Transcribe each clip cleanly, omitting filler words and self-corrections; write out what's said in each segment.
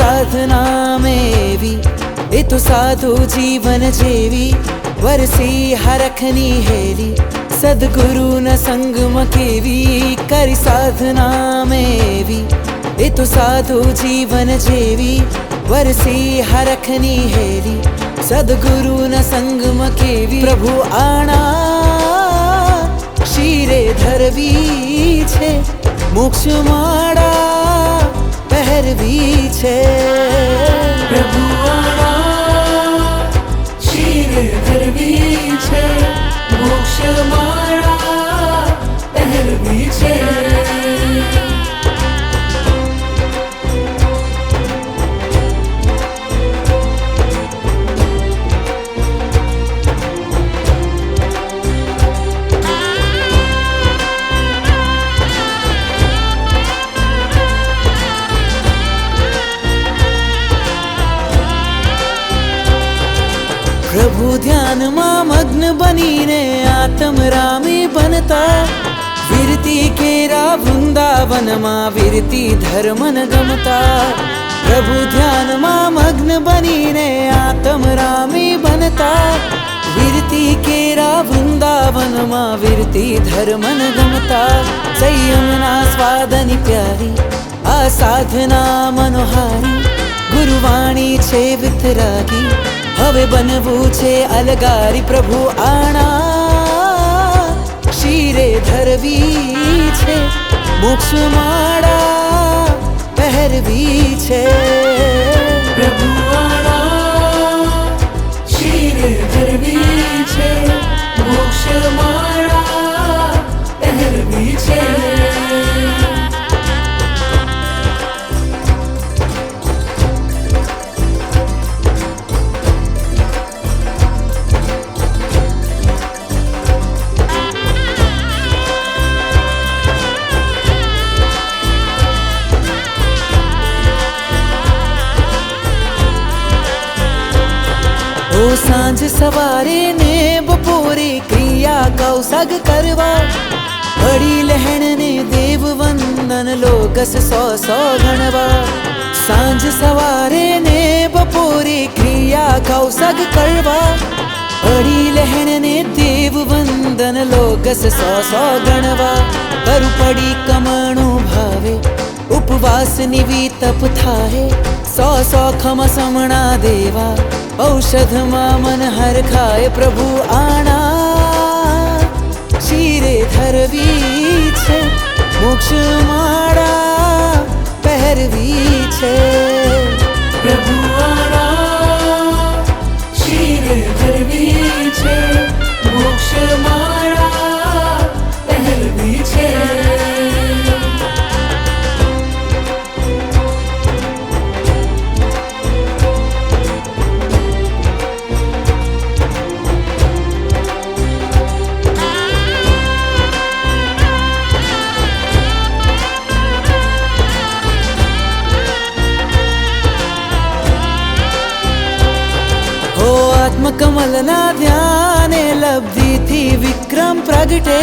साधना मेवी ए तो साधु जीवन जेवी वरसी हरखनी हेली सद्गुरु न संग मकेवी करी साधना मेवी ए तो साधु जीवन जेवी वरसी हरखनी हेली सद्गुरु न संग मकेवी प्रभु आना शीरे धरवी छे मोक्ष माड़ा पहरवी छे प्रभु आना शीरे धरवी छे मोक्ष माड़ा पहरवी छे प्रभु ध्यान मां मग्न बनीने आत्म रामी बनता विरती केरा वृंदावन मां विरती धर्मन गमता प्रभु ध्यान मां मग्न बनीने आत्म रामी बनता विरती केरा वृंदावन मां विरती धर्मन गमता संयमना स्वादनी प्यारी आ साधना मनोहारी गुरुवाणी छे वितरागी हवे बनवू छे अलगारी प्रभु आना शीरे धरवी छे मोक्ष माड़ा पहरवी छे प्रभु आना शीरे धरवी छे मोक्ष माड़ा पहरवी छे ओ सांझ सवारे ने बपोरे क्रिया कौसग करवा बड़ी लहण ने देव वंदन लोगस सौ सौ गणवा सांझ सवारे ने बपोरे क्रिया कौसग करवा बड़ी लहण ने देव वंदन लोगस सौ सौ गणवा करु पड़ी कमणु भावे उपवास निवी तप थाहे सौ सौ खम समणा देवा औषध मां मन हर खाए प्रभु आना शीरे धरवी छे मोक्ष माड़ा पहरवी छे प्रभु आना शीरे धरवी छे मोक्ष माड़ा पहरवी छे कमल ना ध्याने लब्धि थी विक्रम प्रगटे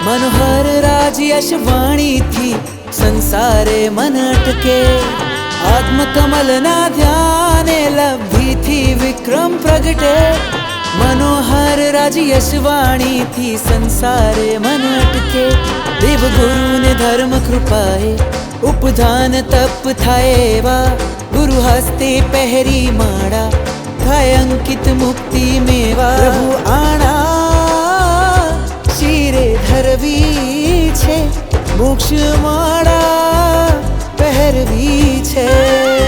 मनोहर राज यश वाणी थी संसारे मन अटके आत्म कमल ना ध्याने लब्धि थी विक्रम प्रगटे मनोहर राज यश वाणी थी संसारे मन अटके देव गुरु ने धर्म कृपाए उपधान तप थाएवा गुरु हस्ते पहरी माड़ा अंकित मुक्ति मेवा प्रभु आना शीरे धरवी छे मोक्ष माड़ा पहरवी छे।